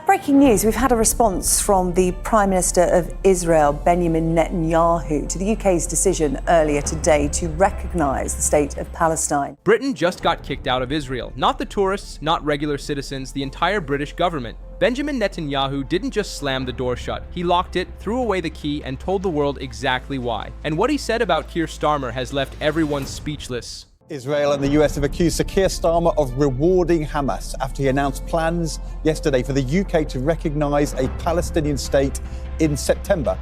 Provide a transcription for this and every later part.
Breaking news, we've had a response from the Prime Minister of Israel, Benjamin Netanyahu, to the UK's decision earlier today to recognise the state of Palestine. Britain just got kicked out of Israel. Not the tourists, not regular citizens, the entire British government. Benjamin Netanyahu didn't just slam the door shut. He locked it, threw away the key, and told the world exactly why. And what he said about Keir Starmer has left everyone speechless. Israel and the US have accused Sir Keir Starmer of rewarding Hamas after he announced plans yesterday for the UK to recognise a Palestinian state in September,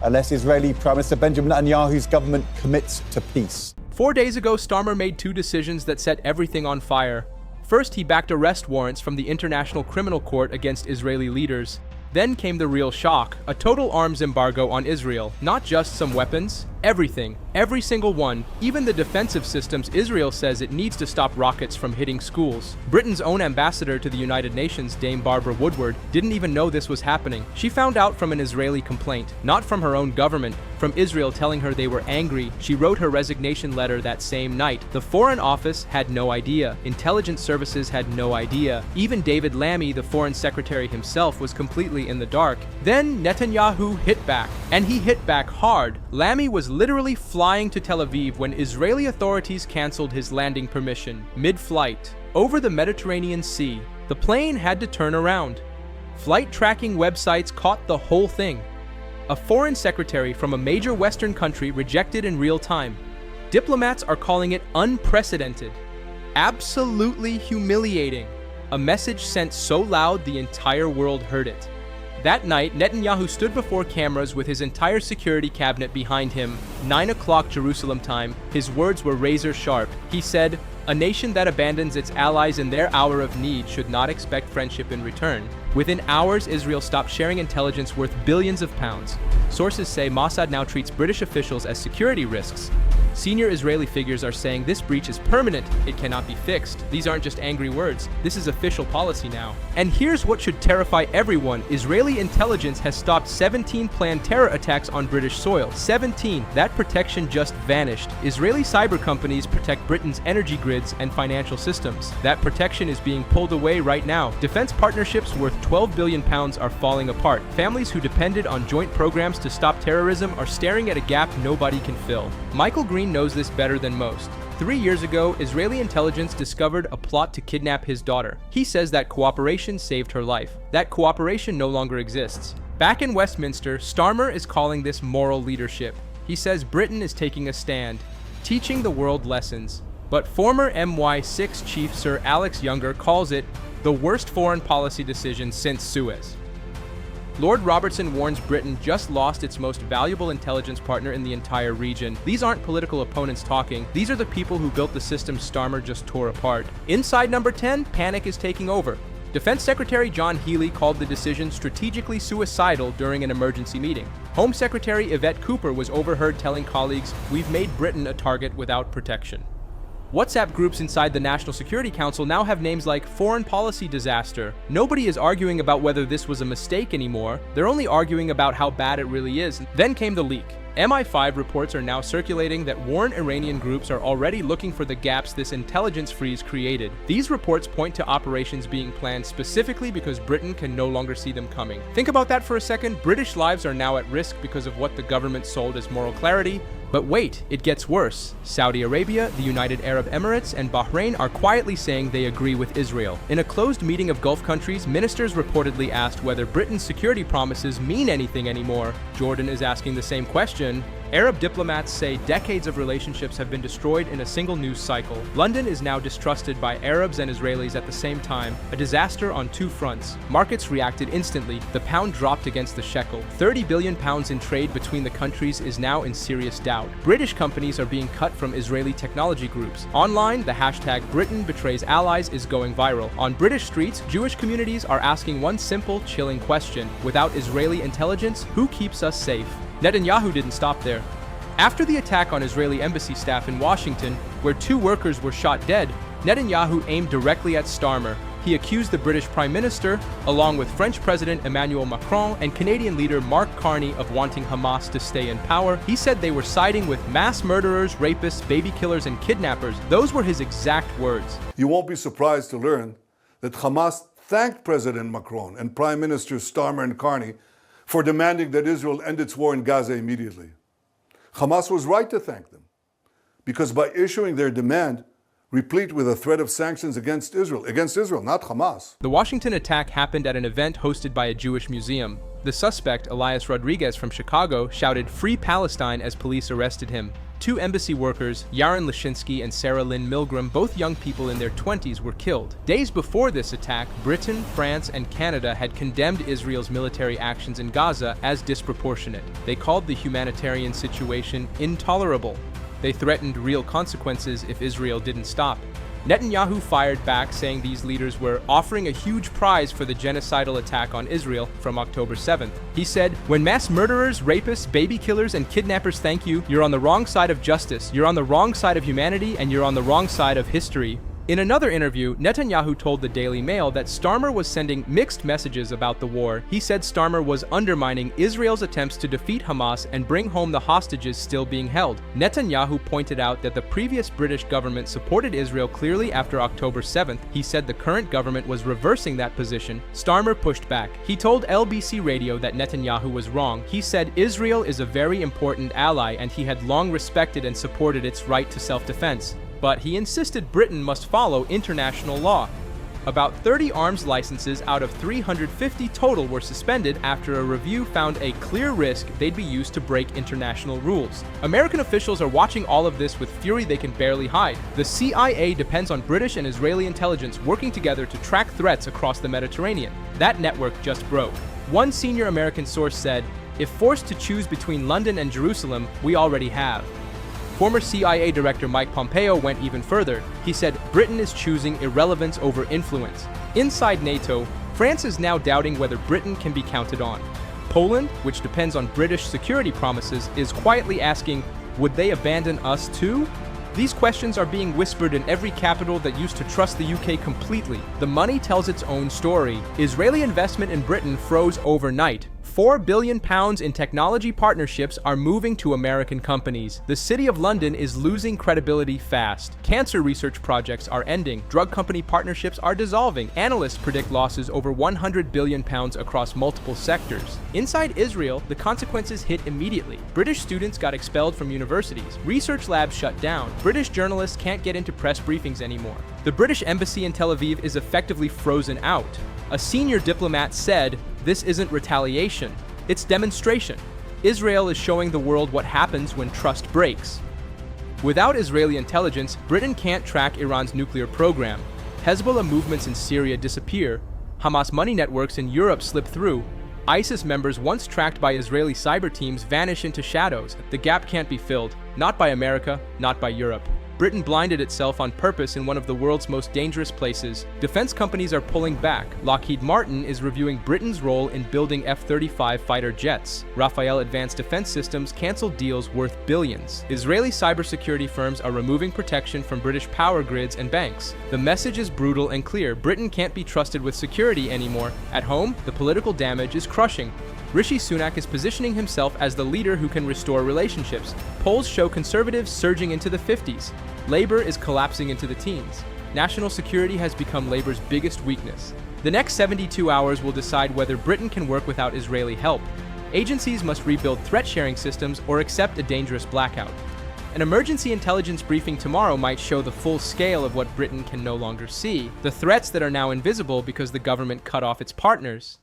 unless Israeli Prime Minister Benjamin Netanyahu's government commits to peace. 4 days ago, Starmer made two decisions that set everything on fire. First, he backed arrest warrants from the International Criminal Court against Israeli leaders. Then came the real shock, a total arms embargo on Israel. Not just some weapons, everything. Every single one, even the defensive systems Israel says it needs to stop rockets from hitting schools. Britain's own ambassador to the United Nations, Dame Barbara Woodward, didn't even know this was happening. She found out from an Israeli complaint, not from her own government, from Israel telling her they were angry. She wrote her resignation letter that same night. The Foreign Office had no idea. Intelligence services had no idea. Even David Lammy, the Foreign Secretary himself, was completely in the dark. Then Netanyahu hit back, and he hit back hard. Lammy was literally flying to Tel Aviv when Israeli authorities canceled his landing permission mid-flight. Over the Mediterranean Sea, the plane had to turn around. Flight tracking websites caught the whole thing. A foreign secretary from a major Western country rejected in real time. Diplomats are calling it unprecedented. Absolutely humiliating. A message sent so loud the entire world heard it. That night, Netanyahu stood before cameras with his entire security cabinet behind him. 9 o'clock Jerusalem time, his words were razor sharp. He said, "A nation that abandons its allies in their hour of need should not expect friendship in return." Within hours, Israel stopped sharing intelligence worth billions of pounds. Sources say Mossad now treats British officials as security risks. Senior Israeli figures are saying this breach is permanent, it cannot be fixed. These aren't just angry words, this is official policy now. And here's what should terrify everyone. Israeli intelligence has stopped 17 planned terror attacks on British soil. 17. That protection just vanished. Israeli cyber companies protect Britain's energy grids and financial systems. That protection is being pulled away right now. Defense partnerships worth £12 billion are falling apart. Families who depended on joint programs to stop terrorism are staring at a gap nobody can fill. Michael Green knows this better than most. 3 years ago, Israeli intelligence discovered a plot to kidnap his daughter. He says that cooperation saved her life. That cooperation no longer exists. Back in Westminster, Starmer is calling this moral leadership. He says Britain is taking a stand, teaching the world lessons. But former MI6 chief Sir Alex Younger calls it the worst foreign policy decision since Suez. Lord Robertson warns Britain just lost its most valuable intelligence partner in the entire region. These aren't political opponents talking. These are the people who built the system Starmer just tore apart. Inside number 10, panic is taking over. Defense Secretary John Healey called the decision strategically suicidal during an emergency meeting. Home Secretary Yvette Cooper was overheard telling colleagues, "We've made Britain a target without protection." WhatsApp groups inside the National Security Council now have names like Foreign Policy Disaster. Nobody is arguing about whether this was a mistake anymore. They're only arguing about how bad it really is. Then came the leak. MI5 reports are now circulating that warned Iranian groups are already looking for the gaps this intelligence freeze created. These reports point to operations being planned specifically because Britain can no longer see them coming. Think about that for a second. British lives are now at risk because of what the government sold as moral clarity. But wait, it gets worse. Saudi Arabia, the United Arab Emirates, and Bahrain are quietly saying they agree with Israel. In a closed meeting of Gulf countries, ministers reportedly asked whether Britain's security promises mean anything anymore. Jordan is asking the same question. Arab diplomats say decades of relationships have been destroyed in a single news cycle. London is now distrusted by Arabs and Israelis at the same time, a disaster on two fronts. Markets reacted instantly. The pound dropped against the shekel. £30 billion in trade between the countries is now in serious doubt. British companies are being cut from Israeli technology groups. Online, the hashtag Britain betrays allies is going viral. On British streets, Jewish communities are asking one simple, chilling question. Without Israeli intelligence, who keeps us safe? Netanyahu didn't stop there. After the attack on Israeli embassy staff in Washington, where 2 workers were shot dead, Netanyahu aimed directly at Starmer. He accused the British Prime Minister, along with French President Emmanuel Macron and Canadian leader Mark Carney, of wanting Hamas to stay in power. He said they were siding with mass murderers, rapists, baby killers, and kidnappers. Those were his exact words. You won't be surprised to learn that Hamas thanked President Macron and Prime Ministers Starmer and Carney for demanding that Israel end its war in Gaza immediately. Hamas was right to thank them, because by issuing their demand, replete with a threat of sanctions against Israel, not Hamas. The Washington attack happened at an event hosted by a Jewish museum. The suspect, Elias Rodriguez from Chicago, shouted "Free Palestine" as police arrested him. 2 embassy workers, Yaron Lashinsky and Sarah Lynn Milgram, both young people in their 20s, were killed. Days before this attack, Britain, France, and Canada had condemned Israel's military actions in Gaza as disproportionate. They called the humanitarian situation intolerable. They threatened real consequences if Israel didn't stop. Netanyahu fired back, saying these leaders were offering a huge prize for the genocidal attack on Israel from October 7th. He said, "When mass murderers, rapists, baby killers, and kidnappers thank you, you're on the wrong side of justice, you're on the wrong side of humanity, and you're on the wrong side of history." In another interview, Netanyahu told the Daily Mail that Starmer was sending mixed messages about the war. He said Starmer was undermining Israel's attempts to defeat Hamas and bring home the hostages still being held. Netanyahu pointed out that the previous British government supported Israel clearly after October 7th. He said the current government was reversing that position. Starmer pushed back. He told LBC Radio that Netanyahu was wrong. He said Israel is a very important ally and he had long respected and supported its right to self-defense. But he insisted Britain must follow international law. About 30 arms licenses out of 350 total were suspended after a review found a clear risk they'd be used to break international rules. American officials are watching all of this with fury they can barely hide. The CIA depends on British and Israeli intelligence working together to track threats across the Mediterranean. That network just broke. One senior American source said, "If forced to choose between London and Jerusalem, we already have." Former CIA Director Mike Pompeo went even further. He said Britain is choosing irrelevance over influence. Inside NATO, France is now doubting whether Britain can be counted on. Poland, which depends on British security promises, is quietly asking, would they abandon us too? These questions are being whispered in every capital that used to trust the UK completely. The money tells its own story. Israeli investment in Britain froze overnight. £4 billion in technology partnerships are moving to American companies. The City of London is losing credibility fast. Cancer research projects are ending. Drug company partnerships are dissolving. Analysts predict losses over £100 billion across multiple sectors. Inside Israel, the consequences hit immediately. British students got expelled from universities. Research labs shut down. British journalists can't get into press briefings anymore. The British embassy in Tel Aviv is effectively frozen out. A senior diplomat said, "This isn't retaliation, it's demonstration. Israel is showing the world what happens when trust breaks." Without Israeli intelligence, Britain can't track Iran's nuclear program. Hezbollah movements in Syria disappear. Hamas money networks in Europe slip through. ISIS members once tracked by Israeli cyber teams vanish into shadows. The gap can't be filled, not by America, not by Europe. Britain blinded itself on purpose in one of the world's most dangerous places. Defense companies are pulling back. Lockheed Martin is reviewing Britain's role in building F-35 fighter jets. Rafael Advanced Defense Systems canceled deals worth billions. Israeli cybersecurity firms are removing protection from British power grids and banks. The message is brutal and clear. Britain can't be trusted with security anymore. At home, the political damage is crushing. Rishi Sunak is positioning himself as the leader who can restore relationships. Polls show Conservatives surging into the 50s. Labour is collapsing into the teens. National security has become Labour's biggest weakness. The next 72 hours will decide whether Britain can work without Israeli help. Agencies must rebuild threat-sharing systems or accept a dangerous blackout. An emergency intelligence briefing tomorrow might show the full scale of what Britain can no longer see, the threats that are now invisible because the government cut off its partners.